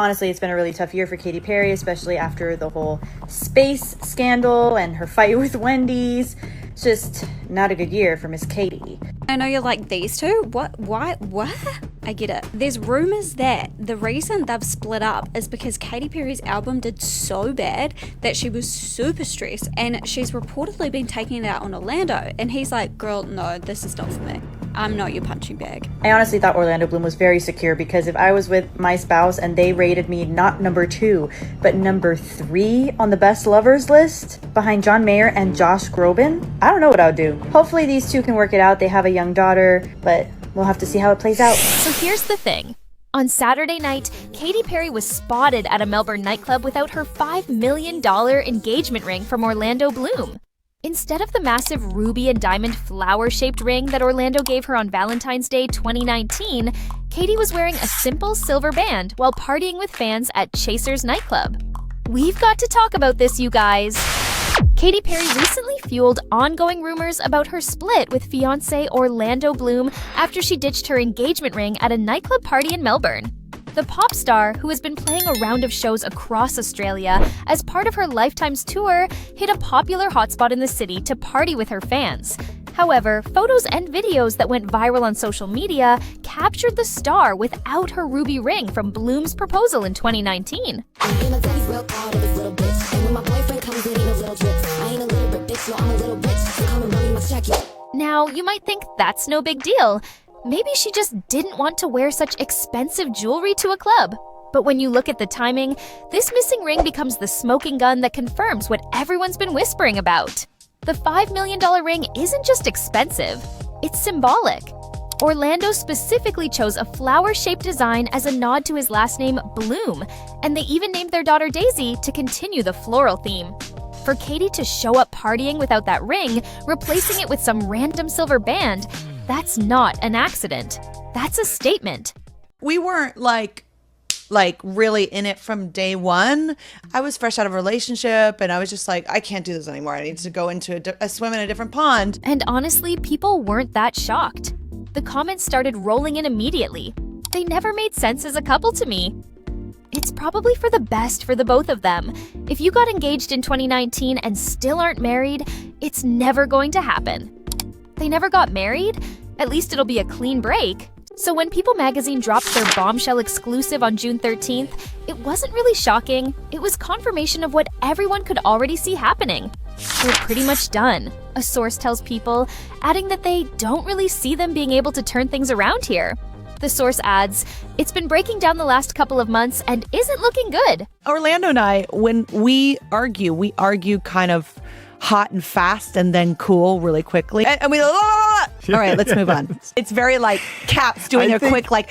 Honestly, it's been a really tough year for Katy Perry, especially after the whole space scandal and her fight with Wendy's. It's just not a good year for Miss Katy. I know you're like, these two? What? Why? What? I get it. There's rumors that the reason they've split up is because Katy Perry's album did so bad that she was super stressed, and she's reportedly been taking it out on Orlando, and he's like, girl, no, this is not for me. I'm not your punching bag. I honestly thought Orlando Bloom was very secure, because if I was with my spouse and they rated me not number 2, but number 3 on the best lovers list behind John Mayer and Josh Groban, I don't know what I would do. Hopefully these two can work it out. They have a young daughter, but we'll have to see how it plays out. So here's the thing. On Saturday night, Katy Perry was spotted at a Melbourne nightclub without her $5 million engagement ring from Orlando Bloom. Instead of the massive ruby and diamond flower-shaped ring that Orlando gave her on Valentine's Day 2019, Katy was wearing a simple silver band while partying with fans at Chasers Nightclub. We've got to talk about this, you guys. Katy Perry recently fueled ongoing rumors about her split with fiancé Orlando Bloom after she ditched her engagement ring at a nightclub party in Melbourne. The pop star, who has been playing a round of shows across Australia as part of her Lifetime's tour, hit a popular hotspot in the city to party with her fans. However, photos and videos that went viral on social media captured the star without her ruby ring from Bloom's proposal in 2019. Now, you might think that's no big deal. Maybe she just didn't want to wear such expensive jewelry to a club. But when you look at the timing, this missing ring becomes the smoking gun that confirms what everyone's been whispering about. The $5 million ring isn't just expensive, it's symbolic. Orlando specifically chose a flower-shaped design as a nod to his last name, Bloom, and they even named their daughter Daisy to continue the floral theme. For Katy to show up partying without that ring, replacing it with some random silver band, that's not an accident. That's a statement. We weren't like really in it from day one. I was fresh out of a relationship and I was just like, I can't do this anymore. I need to go into a swim in a different pond. And honestly, people weren't that shocked. The comments started rolling in immediately. They never made sense as a couple to me. It's probably for the best for the both of them. If you got engaged in 2019 and still aren't married, it's never going to happen. They never got married? At least it'll be a clean break. So when People magazine dropped their bombshell exclusive on June 13th, it wasn't really shocking. It was confirmation of what everyone could already see happening. They're pretty much done, a source tells People, adding that they don't really see them being able to turn things around here. The source adds, it's been breaking down the last couple of months and isn't looking good. Orlando and I, when we argue kind of hot and fast and then cool really quickly. And we, all right, let's move on. It's very like cats doing a quick like.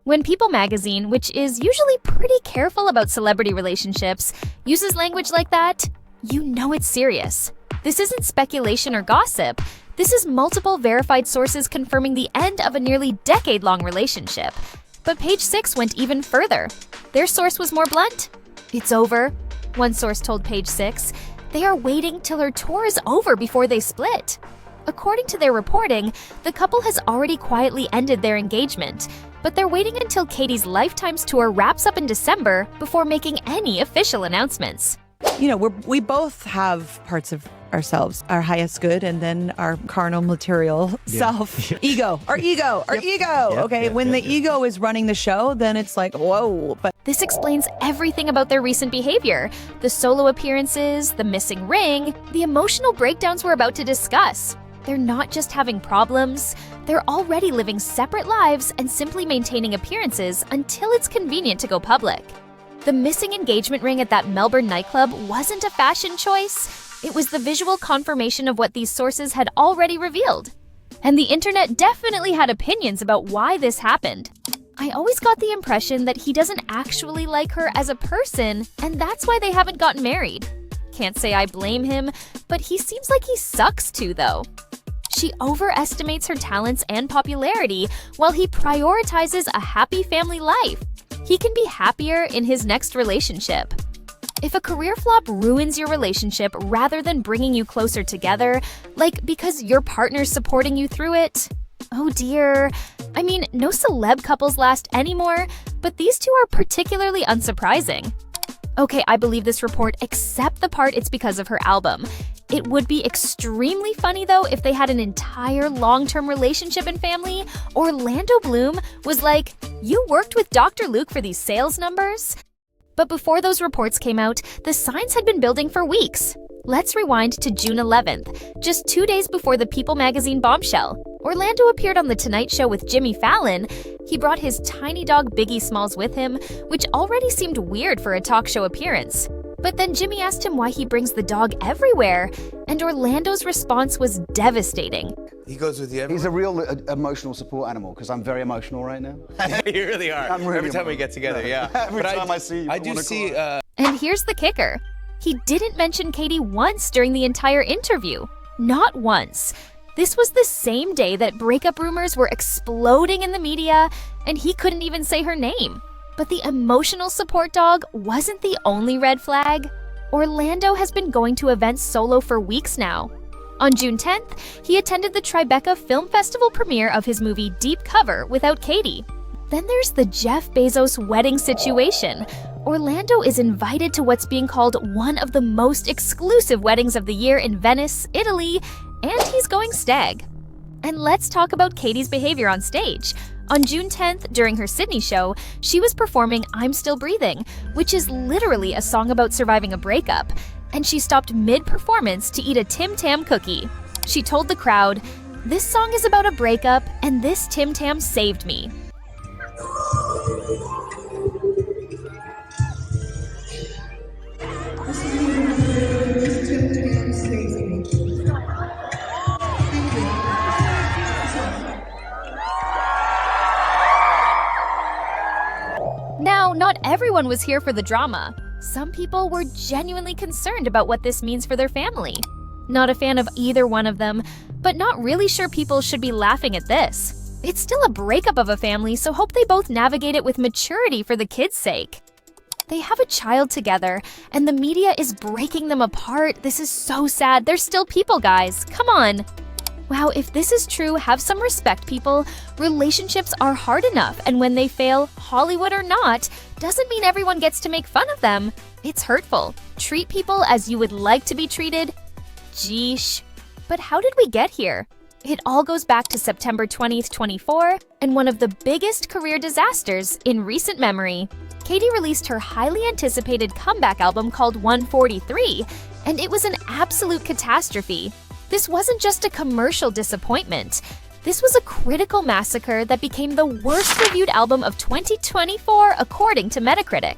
When People magazine, which is usually pretty careful about celebrity relationships, uses language like that, you know it's serious. This isn't speculation or gossip. This is multiple verified sources confirming the end of a nearly decade-long relationship. But Page 6 went even further. Their source was more blunt. It's over, one source told Page 6. They are waiting till her tour is over before they split. According to their reporting, the couple has already quietly ended their engagement, but they're waiting until Katy's Lifetime's tour wraps up in December before making any official announcements. You know, we both have parts of ourselves, our highest good, and then our carnal material self. Ego. Okay, when the ego is running the show, then it's like, whoa. But this explains everything about their recent behavior, the solo appearances, the missing ring, the emotional breakdowns we're about to discuss. They're not just having problems, they're already living separate lives and simply maintaining appearances until it's convenient to go public. The missing engagement ring at that Melbourne nightclub wasn't a fashion choice. It was the visual confirmation of what these sources had already revealed. And the internet definitely had opinions about why this happened. I always got the impression that he doesn't actually like her as a person, and that's why they haven't gotten married. Can't say I blame him, but he seems like he sucks too, though. She overestimates her talents and popularity while he prioritizes a happy family life. He can be happier in his next relationship. If a career flop ruins your relationship rather than bringing you closer together, like because your partner's supporting you through it, oh dear. I mean, no celeb couples last anymore, But these two are particularly unsurprising. Okay, I believe this report, except the part it's because of her album. It would be extremely funny, though, if they had an entire long-term relationship and family. Orlando Bloom was like, "You worked with Dr. Luke for these sales numbers?" But before those reports came out, the signs had been building for weeks. Let's rewind to June 11th, just 2 days before the People magazine bombshell. Orlando appeared on The Tonight Show with Jimmy Fallon. He brought his tiny dog Biggie Smalls with him, which already seemed weird for a talk show appearance. But then Jimmy asked him why he brings the dog everywhere, and Orlando's response was devastating. He goes with you everywhere? He's a real emotional support animal, because I'm very emotional right now. You really are. Really every time we get together, yeah. Every time I see you, I do see... And here's the kicker. He didn't mention Katy once during the entire interview. Not once. This was the same day that breakup rumors were exploding in the media, and he couldn't even say her name. But the emotional support dog wasn't the only red flag. Orlando has been going to events solo for weeks now. On June 10th, he attended the Tribeca Film Festival premiere of his movie Deep Cover without Katy. Then there's the Jeff Bezos wedding situation. Orlando is invited to what's being called one of the most exclusive weddings of the year in Venice, Italy, and he's going stag. And let's talk about Katy's behavior on stage. On June 10th, during her Sydney show, she was performing I'm Still Breathing, which is literally a song about surviving a breakup, and she stopped mid-performance to eat a Tim Tam cookie. She told the crowd, "This song is about a breakup, and this Tim Tam saved me." Now, not everyone was here for the drama. Some people were genuinely concerned about what this means for their family. Not a fan of either one of them, but not really sure people should be laughing at this. It's still a breakup of a family, so hope they both navigate it with maturity for the kids' sake. They have a child together, and the media is breaking them apart. This is so sad. They're still people, guys. Come on. Wow, if this is true, have some respect, people. Relationships are hard enough, and when they fail, Hollywood or not, doesn't mean everyone gets to make fun of them. It's hurtful. Treat people as you would like to be treated. Geesh. But how did we get here? It all goes back to September 20th, 24, and one of the biggest career disasters in recent memory. Katy released her highly anticipated comeback album called 143, and it was an absolute catastrophe. This wasn't just a commercial disappointment. This was a critical massacre that became the worst reviewed album of 2024 according to Metacritic.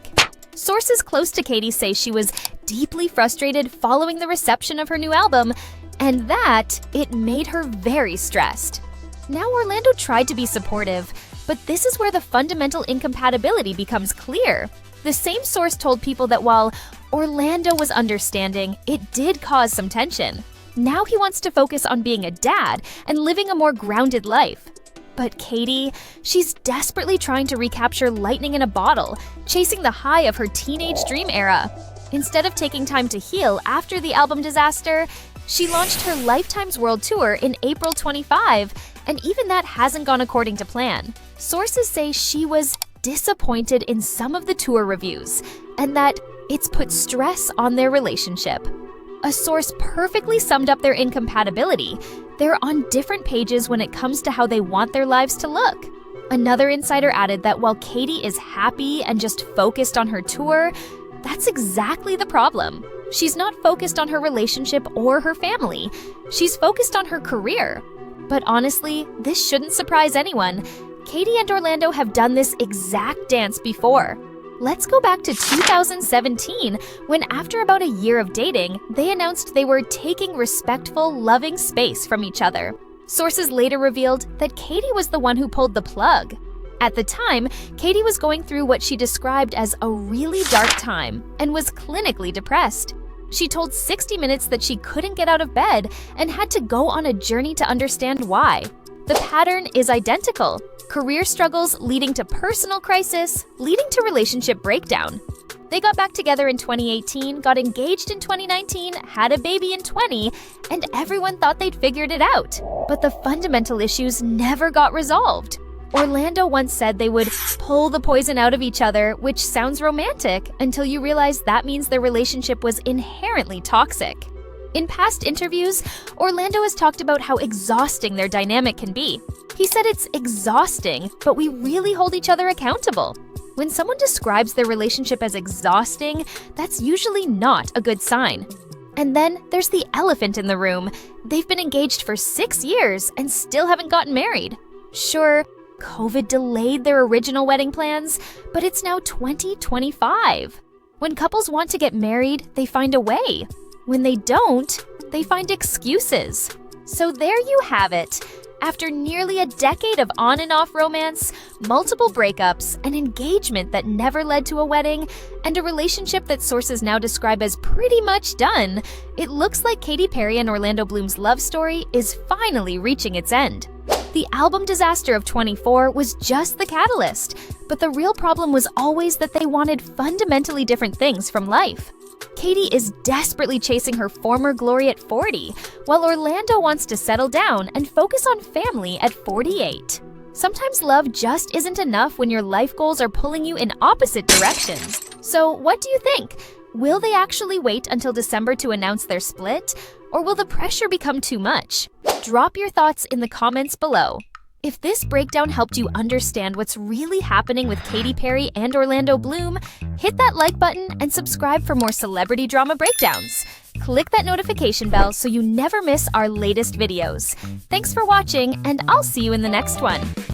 Sources close to Katy say she was deeply frustrated following the reception of her new album, and that it made her very stressed. Now Orlando tried to be supportive, but this is where the fundamental incompatibility becomes clear. The same source told people that while Orlando was understanding, it did cause some tension. Now he wants to focus on being a dad and living a more grounded life. But Katy, she's desperately trying to recapture lightning in a bottle, chasing the high of her teenage dream era. Instead of taking time to heal after the album disaster, she launched her Lifetime's World Tour in April 25, and even that hasn't gone according to plan. Sources say she was disappointed in some of the tour reviews, and that it's put stress on their relationship. A source perfectly summed up their incompatibility. They're on different pages when it comes to how they want their lives to look. Another insider added that while Katy is happy and just focused on her tour, that's exactly the problem. She's not focused on her relationship or her family. She's focused on her career. But honestly, this shouldn't surprise anyone. Katy and Orlando have done this exact dance before. Let's go back to 2017, when after about a year of dating, they announced they were taking respectful, loving space from each other. Sources later revealed that Katy was the one who pulled the plug. At the time, Katy was going through what she described as a really dark time and was clinically depressed. She told 60 Minutes that she couldn't get out of bed and had to go on a journey to understand why. The pattern is identical. Career struggles leading to personal crisis, leading to relationship breakdown. They got back together in 2018, got engaged in 2019, had a baby in 20, and everyone thought they'd figured it out. But the fundamental issues never got resolved. Orlando once said they would pull the poison out of each other, which sounds romantic until you realize that means their relationship was inherently toxic. In past interviews, Orlando has talked about how exhausting their dynamic can be. He said it's exhausting, but we really hold each other accountable. When someone describes their relationship as exhausting, that's usually not a good sign. And then there's the elephant in the room. They've been engaged for 6 years and still haven't gotten married. Sure, COVID delayed their original wedding plans, but it's now 2025. When couples want to get married, they find a way. When they don't, they find excuses. So there you have it. After nearly a decade of on and off romance, multiple breakups, an engagement that never led to a wedding, and a relationship that sources now describe as pretty much done, it looks like Katy Perry and Orlando Bloom's love story is finally reaching its end. The album disaster of 24 was just the catalyst, but the real problem was always that they wanted fundamentally different things from life. Katy is desperately chasing her former glory at 40, while Orlando wants to settle down and focus on family at 48. Sometimes love just isn't enough when your life goals are pulling you in opposite directions. So what do you think? Will they actually wait until December to announce their split? Or will the pressure become too much? Drop your thoughts in the comments below. If this breakdown helped you understand what's really happening with Katy Perry and Orlando Bloom, hit that like button and subscribe for more celebrity drama breakdowns. Click that notification bell so you never miss our latest videos. Thanks for watching, and I'll see you in the next one.